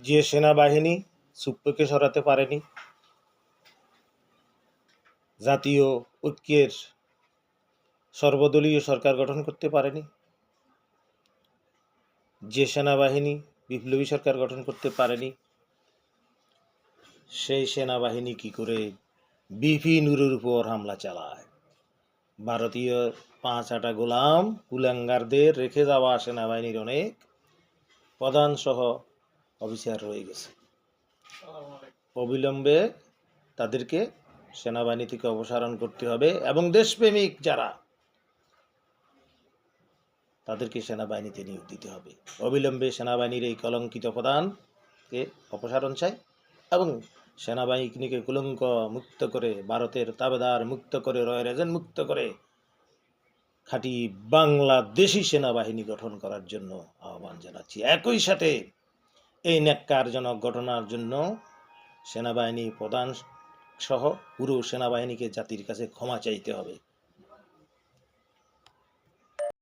যে সেনাবাহিনী সুপ্রকে সরাতে পারেনি, জাতীয় ঐক্যের সর্বদলীয় সরকার গঠন করতে পারেনি, যে সেনাবাহিনী বিপ্লবী সরকার গঠন করতে পারেনি, সেই সেনাবাহিনী কি করে বিপি নুরের উপর হামলা চালায়? ভারতীয় 5-8 গোলাম কুলাঙ্গারদের রেখে যাওয়া সেনাবাহিনীর অনেক প্রধান সহ অফিসার রয়ে গেছে। অবিলম্বে তাদেরকে সেনাবাহিনী থেকে অপসারণ করতে হবে এবং দেশপ্রেমিক যারা তাদেরকে সেনাবাহিনীতে নিয়োগ দিতে হবে। অবিলম্বে সেনাবাহিনীর এই কলঙ্কিত প্রধানকে অপসারণ চাই এবং সেনাবাহিনীকে কলঙ্ক মুক্ত করে, ভারতের তাবেদার মুক্ত করে, রয়্যাল এজেন্ট মুক্ত করে খাঁটি বাংলাদেশি সেনাবাহিনী গঠন করার জন্য আহ্বান জানাচ্ছি। একই সাথে এই ন্যাক্কারজনক ঘটনার জন্য সেনাবাহিনী প্রধান সহ পুরো সেনাবাহিনীকে জাতির কাছে ক্ষমা চাইতে হবে।